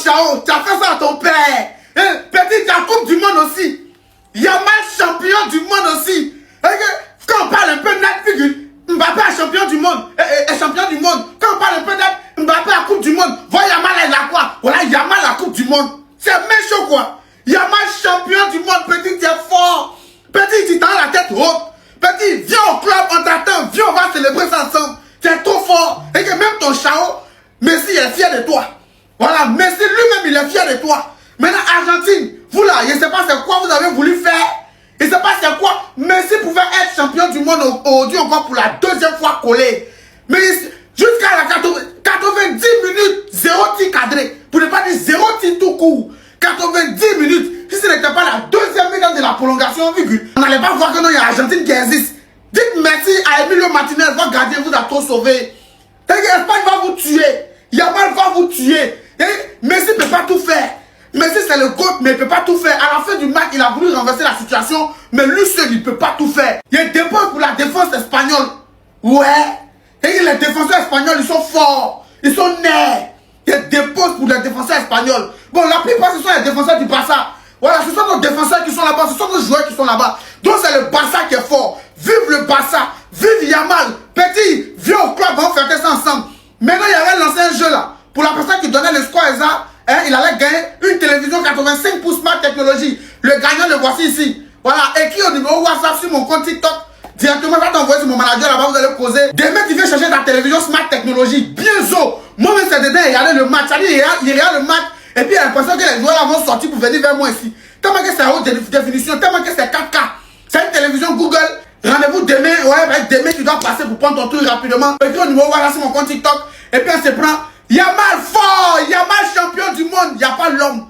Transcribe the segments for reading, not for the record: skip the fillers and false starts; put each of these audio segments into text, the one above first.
Chao, tu as fait ça à ton père. Hein? Petit, tu as Coupe du Monde aussi. Yamal champion du monde aussi. Quand on parle un peu net, Mbappé est champion du monde. Est champion du monde. Quand on parle un peu net, Mbappé a Coupe du monde. Voilà Yamal, il a quoi? Voilà Yamal a Coupe du monde. C'est méchant quoi. Yamal champion du monde. Petit, tu es fort. Petit, tu t'as la tête haute. Petit, viens au club, on t'attend. Viens, on va célébrer ça ensemble. Tu es trop fort. Et que même ton Chao, Messi est fier de toi. Voilà, Messi lui-même, il est fier de toi. Maintenant, Argentine, vous là, je ne sais pas c'est quoi vous avez voulu faire. Je ne sais pas c'est quoi. Messi pouvait être champion du monde aujourd'hui encore pour la deuxième fois collé. Mais jusqu'à la 90 minutes, 0 tir cadré. Pour ne pas dire 0 tir tout court. 90 minutes. Si ce n'était pas la deuxième minute de la prolongation, on n'allait pas voir que non, il y a Argentine qui existe. Dites merci à Emilio Martinez, votre gardien vous a trop sauvé. L'Espagne va vous tuer. Yamal va vous tuer. Messi ne peut pas tout faire. Messi c'est le GOAT, mais il ne peut pas tout faire. À la fin du match, il a voulu renverser la situation, mais lui seul, il ne peut pas tout faire. Il dépose pour la défense espagnole. Ouais. Et les défenseurs espagnols, ils sont forts. Ils sont nés. Il dépose pour les défenseurs espagnols. Bon, la plupart, ce sont les défenseurs du Barça. Voilà, ce sont nos défenseurs qui sont là-bas. Ce sont nos joueurs qui sont là-bas. Donc, c'est le Barça qui est fort. Vive le Barça. Vive Yamal. Petit, viens au club, on va faire ça ensemble. Maintenant, il y avait lancé un jeu là. Pour la personne qui donnait le score exact, il allait gagner une télévision 85 pouces Smart Technologie. Le gagnant, le voici ici. Voilà, écris au numéro WhatsApp sur mon compte TikTok. Directement, je vais t'envoyer sur mon manager là-bas, vous allez causer. Demain, tu viens chercher ta télévision Smart Technologie. Bien zo. Moi-même, c'est dedans, il regardait le match. Il regarde le match. Et puis, il a l'impression que les joueurs vont sortir pour venir vers moi ici. Tellement que c'est à haute définition, tellement que c'est 4K. C'est une télévision Google. Rendez-vous demain. Ouais, demain, tu dois passer pour prendre ton truc rapidement. Écris au numéro WhatsApp sur mon compte TikTok. Et puis, on se prend. Yamal fort, Yamal champion du monde, il n'y a pas l'homme.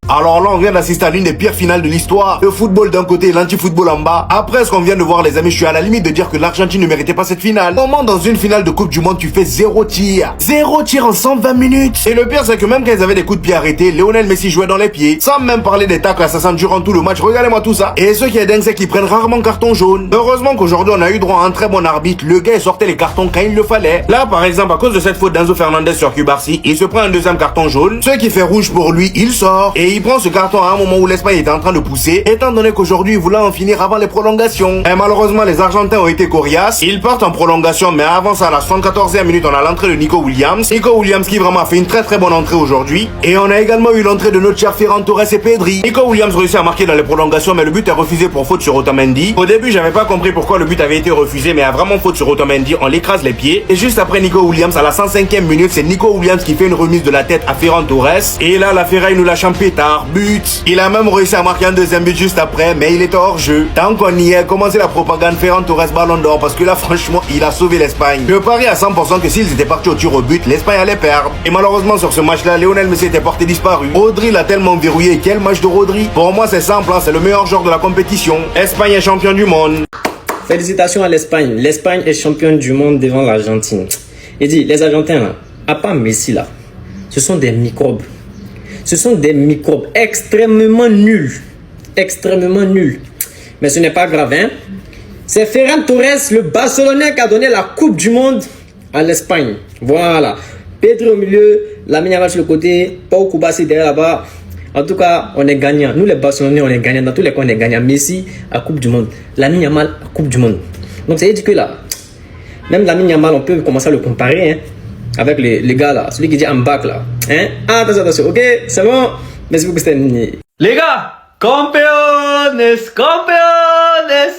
Alors là, on vient d'assister à l'une des pires finales de l'histoire. Le football d'un côté et l'anti-football en bas. Après ce qu'on vient de voir, les amis, je suis à la limite de dire que l'Argentine ne méritait pas cette finale. Comment dans une finale de Coupe du Monde, tu fais 0 tir? 0 tir en 120 minutes. Et le pire, c'est que même quand ils avaient des coups de pied arrêtés, Lionel Messi jouait dans les pieds. Sans même parler des tacles assassins durant tout le match. Regardez-moi tout ça. Et ce qui est dingue, c'est qu'ils prennent rarement carton jaune. Heureusement qu'aujourd'hui, on a eu droit à un très bon arbitre. Le gars, il sortait les cartons quand il le fallait. Là, par exemple, à cause de cette faute d'Enzo Fernandez sur Cubarsi, il se prend un deuxième carton jaune. Ce qui fait rouge pour lui, il sort. Et il prend ce carton à un moment où l'Espagne était en train de pousser, étant donné qu'aujourd'hui il voulait en finir avant les prolongations. Et malheureusement les Argentins ont été coriaces, ils partent en prolongation, mais avant ça à la 74e minute on a l'entrée de Nico Williams. Nico Williams qui vraiment a fait une très bonne entrée aujourd'hui. Et on a également eu l'entrée de notre cher Ferran Torres et Pedri. Nico Williams réussit à marquer dans les prolongations, mais le but est refusé pour faute sur Otamendi. Au début j'avais pas compris pourquoi le but avait été refusé, mais il y a vraiment faute sur Otamendi, on l'écrase les pieds. Et juste après Nico Williams, à la 105e minute, c'est Nico Williams qui fait une remise de la tête à Ferran Torres. Et là la Ferraille nous lâche un pétard. But. Il a même réussi à marquer un deuxième but juste après, mais il était hors jeu. Tant qu'on y est, commencez la propagande Ferran Torres Ballon d'Or, parce que là franchement il a sauvé l'Espagne. Je parie à 100% que s'ils étaient partis au tir au but, l'Espagne allait perdre. Et malheureusement sur ce match-là, Lionel Messi était porté disparu. Rodri l'a tellement verrouillé. Quel match de Rodri. Pour moi c'est simple, hein, c'est le meilleur joueur de la compétition. Espagne est champion du monde. Félicitations à l'Espagne. L'Espagne est championne du monde devant l'Argentine. Et dit, les Argentins là, à part Messi là, ce sont des microbes. Ce sont des microbes extrêmement nuls. Extrêmement nuls. Mais ce n'est pas grave, hein. C'est Ferran Torres, le Barcelonais, qui a donné la Coupe du Monde à l'Espagne. Voilà. Pedri au milieu, Lamine Yamal sur le côté, Pau Kubasi derrière là-bas. En tout cas, on est gagnant. Nous, les Barcelonais, on est gagnants. Dans tous les cas, on est gagnants. Messi à Coupe du Monde. Lamine Yamal à Coupe du Monde. Donc, ça veut dire que là, même Lamine Yamal, on peut commencer à le comparer, hein, avec les gars là. Celui qui dit en bac là. Hein? Ah, attention, ok? C'est bon? Merci beaucoup, Stéphanie. Les gars, campeones, campeones.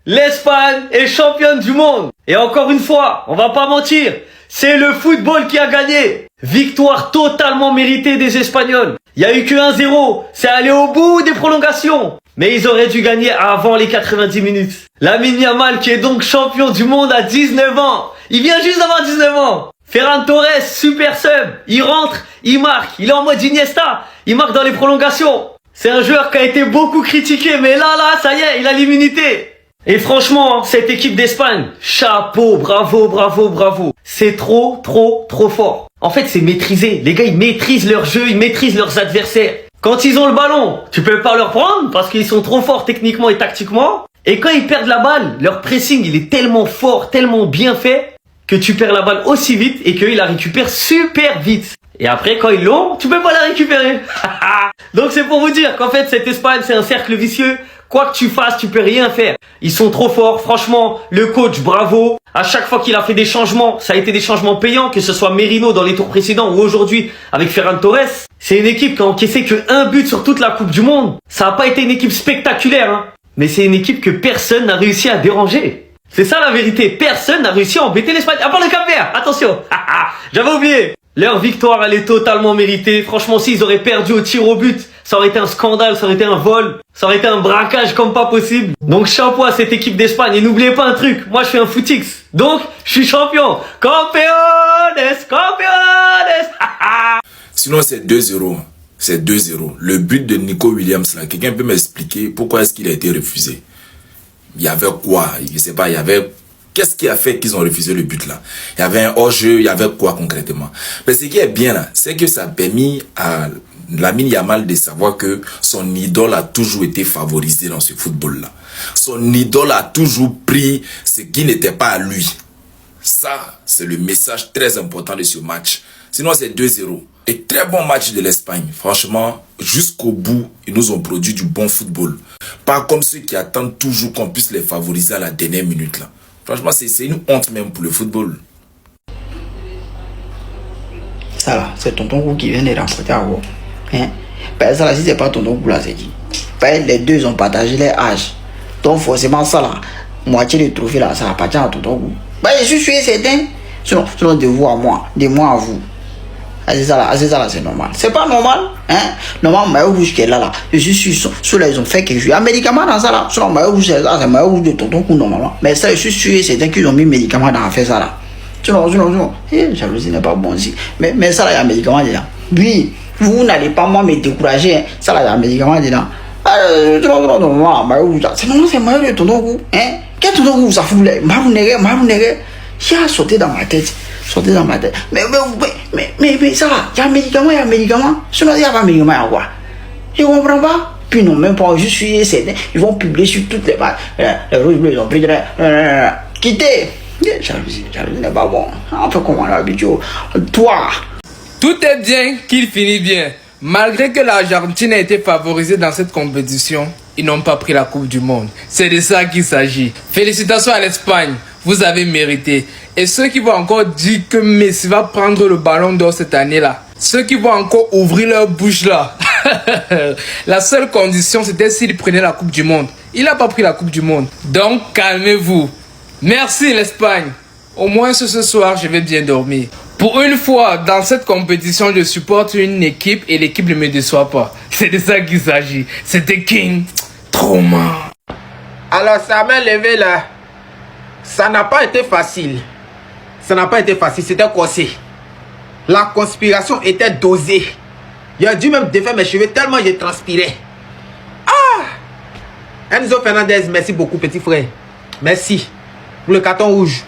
L'Espagne est championne du monde. Et encore une fois, on va pas mentir, c'est le football qui a gagné. Victoire totalement méritée des Espagnols. Il y a eu que 1-0, c'est allé au bout des prolongations. Mais ils auraient dû gagner avant les 90 minutes. Lamine Yamal qui est donc champion du monde à 19 ans. Il vient juste d'avoir 19 ans. Ferran Torres, super sub. Il rentre, il marque. Il est en mode Iniesta. Il marque dans les prolongations. C'est un joueur qui a été beaucoup critiqué, mais là, ça y est, il a l'immunité. Et franchement, cette équipe d'Espagne, chapeau, bravo, bravo, bravo. C'est trop fort. En fait, c'est maîtrisé. Les gars, ils maîtrisent leur jeu, ils maîtrisent leurs adversaires. Quand ils ont le ballon, tu peux pas leur prendre parce qu'ils sont trop forts techniquement et tactiquement. Et quand ils perdent la balle, leur pressing, il est tellement fort, tellement bien fait que tu perds la balle aussi vite et qu'ils la récupèrent super vite. Et après, quand ils l'ont, tu peux pas la récupérer. Donc c'est pour vous dire qu'en fait, cette Espagne, c'est un cercle vicieux. Quoi que tu fasses, tu peux rien faire. Ils sont trop forts. Franchement, le coach, bravo. À chaque fois qu'il a fait des changements, ça a été des changements payants, que ce soit Merino dans les tours précédents ou aujourd'hui avec Ferran Torres. C'est une équipe qui a encaissé que 1 but sur toute la Coupe du Monde. Ça n'a pas été une équipe spectaculaire, hein. Mais c'est une équipe que personne n'a réussi à déranger. C'est ça la vérité. Personne n'a réussi à embêter l'Espagne. À part le Cap-Vert. Attention. J'avais oublié. Leur victoire, elle est totalement méritée. Franchement, s'ils auraient perdu au tir au but, ça aurait été un scandale, ça aurait été un vol, ça aurait été un braquage comme pas possible. Donc chapeau à cette équipe d'Espagne. Et n'oubliez pas un truc, moi je suis un footix. Donc, je suis champion. Campeones, campeones. Sinon, c'est 2-0. C'est 2-0. Le but de Nico Williams, là, quelqu'un peut m'expliquer pourquoi est-ce qu'il a été refusé? Il y avait quoi? Je sais pas, il y avait... Qu'est-ce qui a fait qu'ils ont refusé le but là? Il y avait un hors-jeu, il y avait quoi concrètement? Mais ce qui est bien là, c'est que ça a permis à Lamine Yamal de savoir que son idole a toujours été favorisé dans ce football-là. Son idole a toujours pris ce qui n'était pas à lui. Ça, c'est le message très important de ce match. Sinon, c'est 2-0. Et très bon match de l'Espagne. Franchement, jusqu'au bout, ils nous ont produit du bon football. Pas comme ceux qui attendent toujours qu'on puisse les favoriser à la dernière minute là. Franchement, c'est une honte même pour le football. Ça là, c'est tonton Kou qui vient de remporter à vous. Hein? Ben, ça là, si c'est pas tonton Kou là, c'est qui? Ben, les deux ont partagé les âges. Donc forcément, ça là, moitié du trophée là, ça appartient à tonton Kou. Ben, je suis sûr et certain. Sinon de vous à moi, de moi à vous. C'est ça là, c'est normal. C'est pas normal, hein? Normalement, maillot rouge qui est là, je suis sûr, ceux-là, ils ont fait quelque chose. Il y a un médicament dans ça là. Sinon, maillot rouge, c'est maillot rouge de tonton Kou normalement. Mais ça, je suis sûr et certain qu'ils ont mis médicament dans l'affaire ça là. Sinon. Jalousie n'est pas bon aussi. Mais ça là, il y a un médicament dedans. Oui, vous n'allez pas moi me décourager, hein. Ça là, il y a un médicament dedans. Non, maillot rouge là. C'est normal, c'est maillot de tonton Kou, hein? Quel tonton Kou ça fout là? Marou nègre. Il a sauté dans ma tête. Mais ça va, il y a un médicament. Sinon, il n'y a pas de médicament, il y a quoi? Je ne comprends pas. Puis non, même pas, je suis certain. Ils vont publier sur toutes les pages. Les rouges bleus, ils ont pris de quittez. Jalousie n'est pas bon. On peut comment l'habitude. Toi. Tout est bien qu'il finit bien. Malgré que l'Argentine a été favorisée dans cette compétition, ils n'ont pas pris la Coupe du Monde. C'est de ça qu'il s'agit. Félicitations à l'Espagne. Vous avez mérité. Et ceux qui vont encore dire que Messi va prendre le ballon d'or cette année-là, ceux qui vont encore ouvrir leur bouche là, la seule condition c'était s'il prenait la Coupe du Monde. Il n'a pas pris la Coupe du Monde. Donc calmez-vous. Merci l'Espagne. Au moins ce soir, je vais bien dormir. Pour une fois, dans cette compétition, je supporte une équipe et l'équipe ne me déçoit pas. C'est de ça qu'il s'agit. C'était King. Trauma. Alors, sa main levée là, ça n'a pas été facile. C'était corsé. La conspiration était dosée. Il a dû même défaire mes cheveux tellement j'ai transpiré. Enzo Fernandez, merci beaucoup petit frère. Merci. Pour le carton rouge.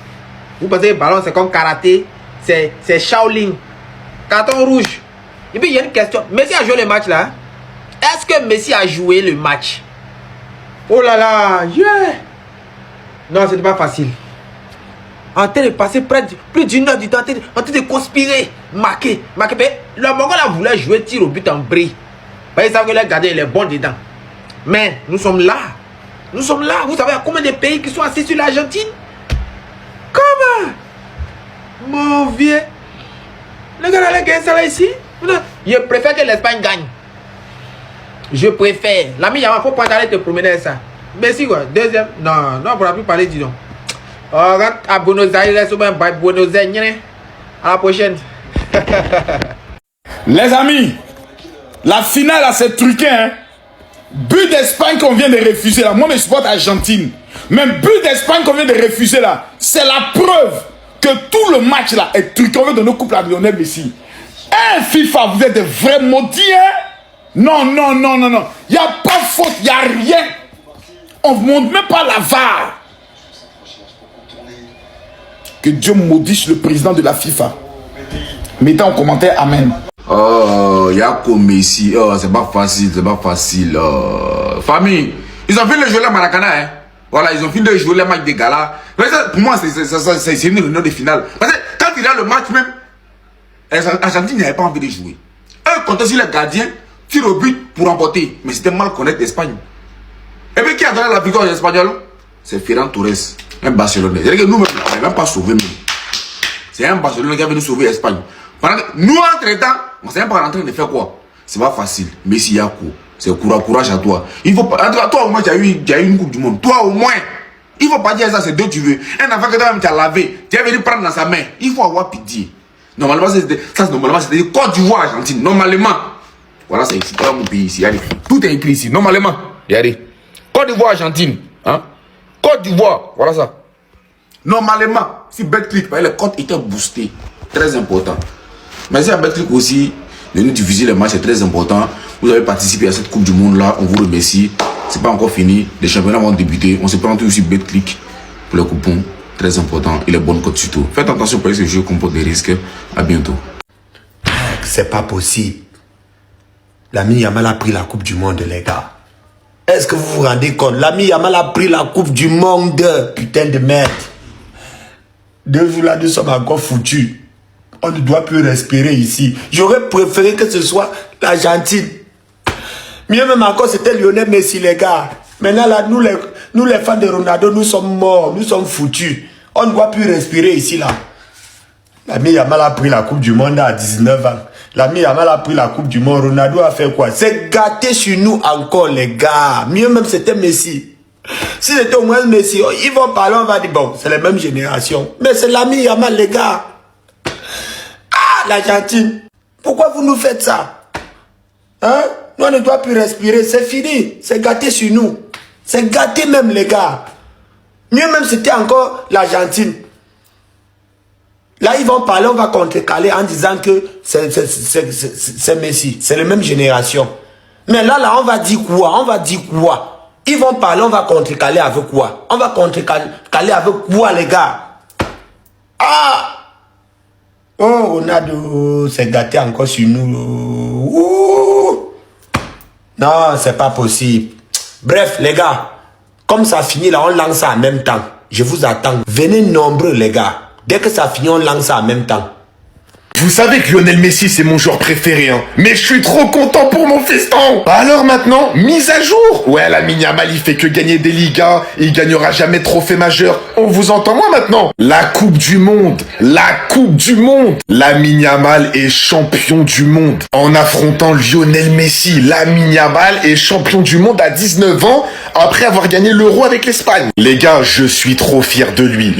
Vous pensez que le ballon c'est comme karaté. C'est Shaolin. Carton rouge. Et puis il y a une question. Messi a joué le match là. Est-ce que Messi a joué le match? Oh là là. Yeah. Non, c'était pas facile. En train de passer plus d'une heure du temps en train de conspirer, marquer. Mais le Mongol a voulu jouer tir au but en bris. Ils savent que le gardien il est bon dedans. Mais nous sommes là. Vous savez combien de pays qui sont assis sur l'Argentine? Comment? Mon vieux. Le gars a gagné ça là ici. Je préfère que l'Espagne gagne. Je préfère. L'ami Yaman, faut pas aller te promener avec ça. Merci quoi. Deuxième. Non, on ne pourra plus parler, dis donc. Rentre à Buenos Aires ou même Buenos Aires. À la prochaine. Les amis, la finale là c'est truqué, hein. But d'Espagne qu'on vient de refuser là. Moi je supporte Argentine. Mais but d'Espagne qu'on vient de refuser là, c'est la preuve que tout le match là est truqué. On veut donner couple à Lionel Messi. FIFA, vous êtes des vrais maudits, hein. Non. Il n'y a pas faute, il n'y a rien. On ne montre même pas la VAR. Que Dieu maudisse le président de la FIFA. Mettez en commentaire Amen. Oh, il y a comme Messi. Oh, c'est pas facile. Famille, ils ont fini de jouer le Maracana, hein. Voilà, ils ont fini de jouer le match des galas. Pour moi, c'est une réunion de finale. Parce que quand il a le match même, L'Argentine n'avait pas envie de jouer. Eux comptaient sur les gardiens, tir au but pour remporter. Mais c'était mal connaître l'Espagne. Et puis qui a donné la victoire aux Espagnols? C'est Ferran Torres, un Barcelonais. C'est-à-dire que nous-mêmes, on n'a même pas sauvé. C'est un Barcelonais qui est venu sauver l'Espagne. Nous, entre-temps, on ne sait même pas en train de faire quoi. C'est pas facile. Messi Yako, c'est courage à toi. Il faut pas. Toi au moins tu as eu une Coupe du Monde. Toi au moins. Il faut pas dire ça, c'est deux tu veux. Un enfant que toi-même tu as lavé, tu es venu prendre dans sa main. Il faut avoir pitié. Normalement, c'était Côte d'Ivoire, Argentine. Normalement. Voilà, c'est ici. Voilà mon pays ici. Allez. Tout est écrit ici. Normalement. Regardez. Côte d'Ivoire, Argentine. Hein? Côte d'Ivoire. Voilà ça. Normalement, si Betclic, les comptes étaient boostés. Très important. Mais si à Betclic aussi, de nous diffuser les matchs, c'est très important. Vous avez participé à cette Coupe du Monde là, on vous remercie. C'est pas encore fini, les championnats vont débuter. On se prend aussi Betclic pour le coupon, très important, et les bonnes cotes surtout. Faites attention pour ce jeu comporte des risques. À bientôt. C'est pas possible. Lamine Yamal a pris la Coupe du Monde, les gars. Est-ce que vous vous rendez compte? Lamine Yamal a pris la Coupe du Monde. Putain de merde. 2 jours là, nous sommes encore foutus. On ne doit plus respirer ici. J'aurais préféré que ce soit l'Argentine. Mieux même encore, c'était Lionel Messi, les gars. Maintenant, là, nous les fans de Ronaldo, nous sommes morts. Nous sommes foutus. On ne doit plus respirer ici, là. Lamine Yamal a pris la Coupe du Monde à 19 ans. Lamine Yamal a pris la Coupe du Monde. Ronaldo a fait quoi? C'est gâté sur nous encore, les gars. Mieux même, c'était Messi. Si c'était au moins Messi, ils vont parler, on va dire, bon, c'est la même génération. Mais c'est Lamine Yamal, les gars. Ah, l'Argentine. Pourquoi vous nous faites ça? Hein? Nous, on ne doit plus respirer. C'est fini. C'est gâté sur nous. C'est gâté même, les gars. Mieux même, c'était encore l'Argentine. Là, ils vont parler, on va contrecaler en disant que c'est Messi. C'est la même génération. Mais là, on va dire quoi? On va dire quoi? Ils vont parler, on va contrecaler avec quoi? On va contrecaler avec quoi, les gars? Ah! Oh, Ronaldo, c'est gâté encore sur nous. Ouh. Non, c'est pas possible. Bref, les gars, comme ça finit là, on lance ça en même temps. Je vous attends. Venez nombreux, les gars. Dès que ça finit, on lance ça en même temps. Vous savez que Lionel Messi c'est mon joueur préféré, hein. Mais je suis trop content pour mon fiston. Alors maintenant, mise à jour. Ouais, Lamine Yamal il fait que gagner des Ligas, il gagnera jamais de trophée majeur. On vous entend moi maintenant. La Coupe du Monde, Lamine Yamal est champion du monde. En affrontant Lionel Messi, Lamine Yamal est champion du monde à 19 ans après avoir gagné l'Euro avec l'Espagne. Les gars, je suis trop fier de lui.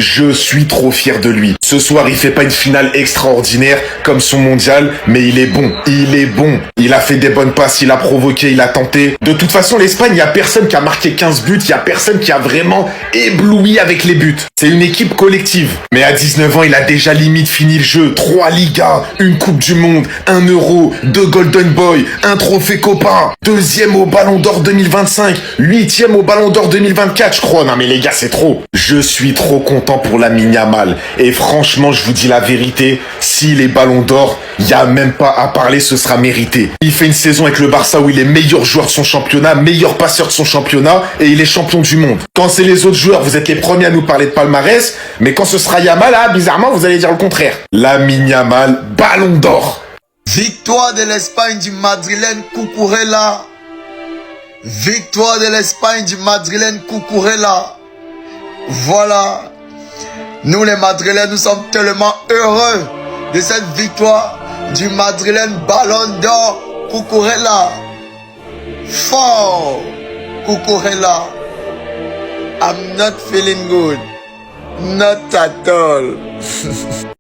Ce soir, il fait pas une finale extraordinaire comme son mondial, mais il est bon. Il a fait des bonnes passes, il a provoqué, il a tenté. De toute façon, l'Espagne, il y a personne qui a marqué 15 buts, il y a personne qui a vraiment ébloui avec les buts. C'est une équipe collective. Mais à 19 ans, il a déjà limite fini le jeu. 3 Ligas, une Coupe du Monde, 1 Euro, 2 Golden Boy, un trophée copain, 2e au Ballon d'Or 2025, 8e au Ballon d'Or 2024, je crois. Non mais les gars, c'est trop. Je suis trop content pour Lamine Yamal. Et franchement, je vous dis la vérité, si les Ballons d'Or, il n'y a même pas à parler, ce sera mérité. Il fait une saison avec le Barça où il est meilleur joueur de son championnat, meilleur passeur de son championnat, et il est champion du monde. Quand c'est les autres joueurs, vous êtes les premiers à nous parler de palmarès, mais quand ce sera Yamal, là, bizarrement, vous allez dire le contraire. Lamine Yamal, Ballon d'Or. Victoire de l'Espagne du Madrilène Cucurella. Victoire de l'Espagne du Madrilène Cucurella. Voilà. Nous les Madrilènes, nous sommes tellement heureux de cette victoire du Madrilène Ballon d'Or Cucurella. Fort Cucurella. I'm not feeling good. Not at all.